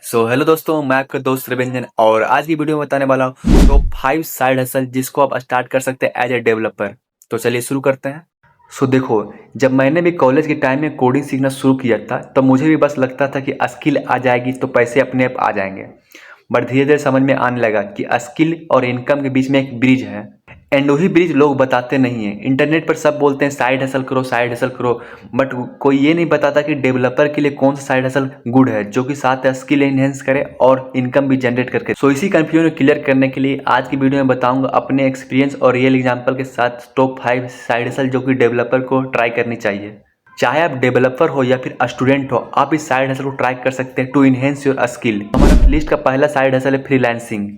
Hello दोस्तों, मैं आपका दोस्त रविंजन और आज की वीडियो में बताने वाला हूँ टॉप 5 साइड हसल जिसको आप स्टार्ट कर सकते हैं एज ए डेवलपर। तो चलिए शुरू करते हैं। देखो, जब मैंने भी कॉलेज के टाइम में कोडिंग सीखना शुरू किया था तब मुझे भी बस लगता था कि स्किल आ जाएगी तो पैसे अपने आप आ जाएंगे। बट धीरे धीरे समझ में आने लगा कि स्किल और इनकम के बीच में एक ब्रिज है एंड वही ब्रिज लोग बताते नहीं हैं। इंटरनेट पर सब बोलते हैं साइड हसल करो, साइड हसल करो, बट कोई ये नहीं बताता कि डेवलपर के लिए कौन सा साइड हसल गुड है जो कि साथ स्किल एनहेंस करे और इनकम भी जनरेट करके। इसी कंफ्यूजन को क्लियर करने के लिए आज की वीडियो में बताऊंगा अपने एक्सपीरियंस और रियल एग्जांपल के साथ टॉप 5 साइड हसल जो कि डेवलपर को ट्राई करनी चाहिए। चाहे आप डेवलपर हो या फिर स्टूडेंट हो, आप इस साइड हसल को ट्राई कर सकते हैं टू इनहेंस योर स्किल। हमारा लिस्ट का पहला साइड हसल है फ्रीलांसिंग।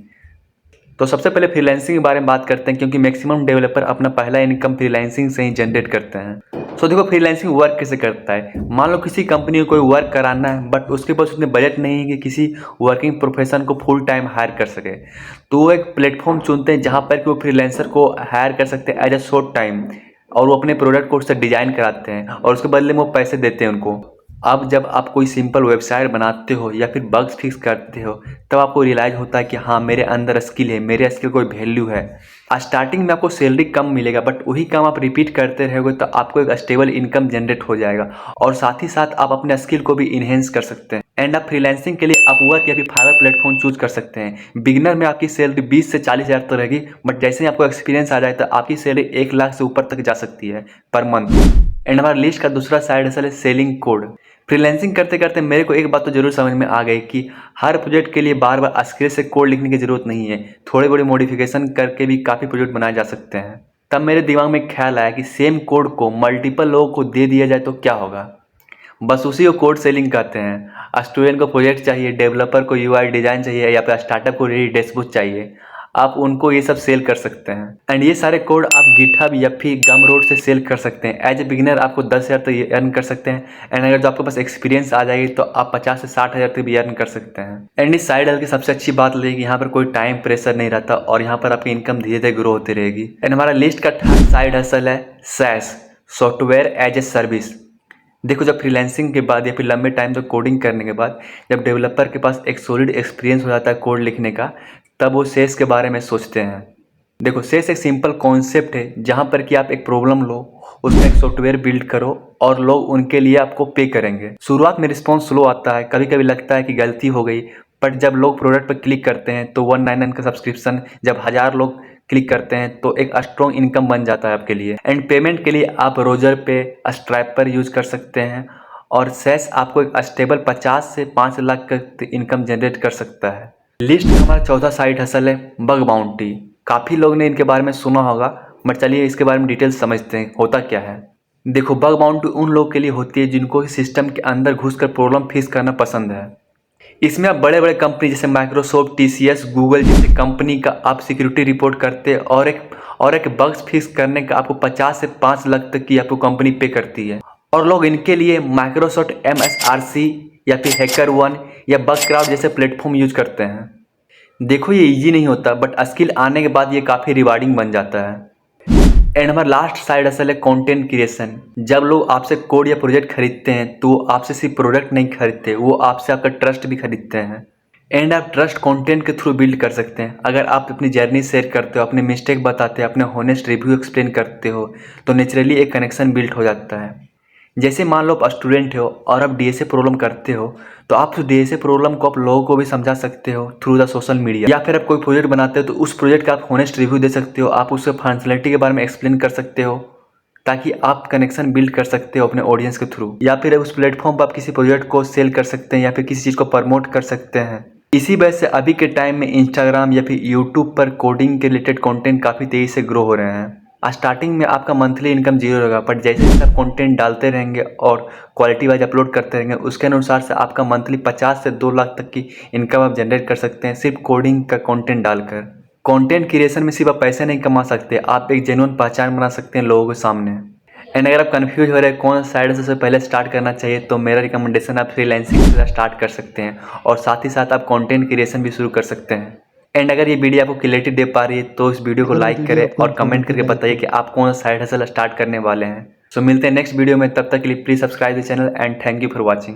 तो सबसे पहले फ्रीलांसिंग के बारे में बात करते हैं क्योंकि मैक्सिमम डेवलपर अपना पहला इनकम फ्रीलांसिंग से ही जनरेट करते हैं। देखो फ्रीलांसिंग वर्क कैसे करता है। मान लो किसी कंपनी को कोई वर्क कराना है बट उसके पास उतने बजट नहीं है कि किसी वर्किंग प्रोफेशन को फुल टाइम हायर कर सके, तो वो एक प्लेटफॉर्म चुनते हैं जहाँ पर कि वो फ्रीलांसर को हायर कर सकते हैं एज अ शॉर्ट टाइम और वो अपने प्रोडक्ट को उससे डिजाइन कराते हैं और उसके बदले में वो पैसे देते हैं उनको। अब जब आप कोई सिंपल वेबसाइट बनाते हो या फिर बग्स फिक्स करते हो तब आपको रियलाइज होता है कि हाँ, मेरे अंदर स्किल है, मेरे स्किल कोई वैल्यू है। स्टार्टिंग में आपको सैलरी कम मिलेगा बट वही काम आप रिपीट करते रहोगे तो आपको एक स्टेबल इनकम जनरेट हो जाएगा और साथ ही साथ आप अपने स्किल को भी इन्हेंस कर सकते हैं। एंड आप फ्रीलांसिंग के लिए अपवर्क या फिर फाइवर प्लेटफॉर्म चूज कर सकते हैं। बिगिनर में आपकी सैलरी 20 से 40 हज़ार तो रहेगी, बट जैसे ही आपको एक्सपीरियंस आ जाए तो आपकी सैलरी 1 लाख से ऊपर तक जा सकती है पर मंथ। एंड हमारा लिस्ट का दूसरा साइड हसल है सेलिंग कोड। फ्रीलांसिंग करते करते मेरे को एक बात तो जरूर समझ में आ गई कि हर प्रोजेक्ट के लिए बार बार स्क्रिप्ट से कोड लिखने की जरूरत नहीं है। थोड़ी बड़ी मॉडिफिकेशन करके भी काफ़ी प्रोजेक्ट बनाए जा सकते हैं। तब मेरे दिमाग में ख्याल आया कि सेम कोड को मल्टीपल लोगों को दे दिया जाए तो क्या होगा। बस उसी को कोड सेलिंग कहते हैं। स्टूडेंट को प्रोजेक्ट चाहिए, डेवलपर को यूआई डिजाइन चाहिए या फिर स्टार्टअप को रेडी डैशबोर्ड चाहिए, आप उनको ये सब सेल कर सकते हैं। एंड ये सारे कोड आप गिटहब या फिर गमरोड से सेल कर सकते हैं। एज ए बिगिनर आपको 10,000 तक अर्न कर सकते हैं एंड अगर जो आपके पास एक्सपीरियंस आ जाएगी तो आप 50 से 60,000 तक भी अर्न कर सकते हैं। एंड इस साइड हसल की सबसे अच्छी बात लगी कि यहाँ पर कोई टाइम प्रेशर नहीं रहता और यहाँ पर आपकी इनकम धीरे धीरे ग्रो होती रहेगी। एंड हमारा लिस्ट का थर्ड साइड हसल है SaaS, software as a service. देखो, जब फ्रीलांसिंग के बाद या फिर लंबे टाइम तक कोडिंग करने के बाद जब डेवलपर के पास एक सॉलिड एक्सपीरियंस हो जाता है कोड लिखने का, तब वो सेस के बारे में सोचते हैं। देखो, सेस एक सिंपल कॉन्सेप्ट है जहाँ पर कि आप एक प्रॉब्लम लो, उसमें एक सॉफ्टवेयर बिल्ड करो और लोग उनके लिए आपको पे करेंगे। शुरुआत में रिस्पॉन्स स्लो आता है, कभी कभी लगता है कि गलती हो गई, बट जब लोग प्रोडक्ट पर क्लिक करते हैं तो 199 का सब्सक्रिप्शन जब 1000 लोग क्लिक करते हैं तो एक स्ट्रॉन्ग इनकम बन जाता है आपके लिए। एंड पेमेंट के लिए आप रोजर पे, स्ट्राइप पर यूज कर सकते हैं और सेस आपको एक स्टेबल 50 से 5 लाख का इनकम जनरेट कर सकता है। लिस्ट में हमारा चौथा साइड हसल है बग बाउंटी। काफ़ी लोग ने इनके बारे में सुना होगा, बट चलिए इसके बारे में डिटेल्स समझते हैं होता क्या है। देखो, बग बाउंटी उन लोगों के लिए होती है जिनको सिस्टम के अंदर घुसकर प्रॉब्लम फेस करना पसंद है। इसमें आप बड़े बड़े कंपनी जैसे माइक्रोसॉफ्ट, TCS, गूगल जैसे कंपनी का आप सिक्योरिटी रिपोर्ट करते हैं और एक बग्स फिक्स करने का आपको 50 से 5 लाख तक की आपको कंपनी पे करती है। और लोग इनके लिए माइक्रोसॉफ्ट MSRC या फिर हैकर1 या बगक्राफ्ट जैसे प्लेटफॉर्म यूज करते हैं। देखो, ये इजी नहीं होता बट स्किल आने के बाद ये काफ़ी रिवार्डिंग बन जाता है। एंड हमारा लास्ट साइड असल है कंटेंट क्रिएशन। जब लोग आपसे कोड या प्रोजेक्ट खरीदते हैं तो आपसे सिर्फ प्रोडक्ट नहीं खरीदते, वो आपसे आपका ट्रस्ट भी खरीदते हैं। एंड आप ट्रस्ट कंटेंट के थ्रू बिल्ड कर सकते हैं। अगर आप अपनी जर्नी शेयर करते हो, अपने मिस्टेक बताते हो, अपने होनेस्ट रिव्यू एक्सप्लेन करते हो तो नेचुरली एक कनेक्शन बिल्ड हो जाता है। जैसे मान लो आप स्टूडेंट हो और आप DSA प्रॉब्लम करते हो तो आप उस DSA प्रॉब्लम को आप लोगों को भी समझा सकते हो थ्रू द सोशल मीडिया। या फिर आप कोई प्रोजेक्ट बनाते हो तो उस प्रोजेक्ट का आप होनेस्ट रिव्यू दे सकते हो, आप उसके फंक्शनलिटी के बारे में एक्सप्लेन कर सकते हो ताकि आप कनेक्शन बिल्ड कर सकते हो अपने ऑडियंस के थ्रू। या फिर उस प्लेटफॉर्म पर आप किसी प्रोजेक्ट को सेल कर सकते हैं या फिर किसी चीज़ को प्रमोट कर सकते हैं। इसी वजह से अभी के टाइम में इंस्टाग्राम या फिर यूट्यूब पर कोडिंग के रिलेटेड कंटेंट काफ़ी तेज़ी से ग्रो हो रहे हैं। स्टार्टिंग में आपका मंथली इनकम जीरो रहेगा, बट जैसे जैसे आप कंटेंट डालते रहेंगे और क्वालिटी वाइज अपलोड करते रहेंगे उसके अनुसार से आपका मंथली 50 से 2 लाख तक की इनकम आप जनरेट कर सकते हैं सिर्फ कोडिंग का कंटेंट डालकर। कंटेंट क्रिएशन में सिर्फ आप पैसे नहीं कमा सकते, आप एक जेन्युइन पहचान बना सकते हैं लोगों के सामने। एंड अगर आप कंफ्यूज हो रहे हैं कौन साइड से पहले स्टार्ट करना चाहिए तो मेरा रिकमेंडेशन आप फ्रीलांसिंग से स्टार्ट कर सकते हैं और साथ ही साथ आप कंटेंट क्रिएशन भी शुरू कर सकते हैं। एंड अगर ये वीडियो आपको क्लैरिटी दे पा रही है तो इस वीडियो को लाइक करें और कमेंट करके बताइए कि आप कौन सा साइड हसल स्टार्ट करने वाले हैं। मिलते हैं नेक्स्ट वीडियो में, तब तक के लिए please subscribe the channel and thank you for watching.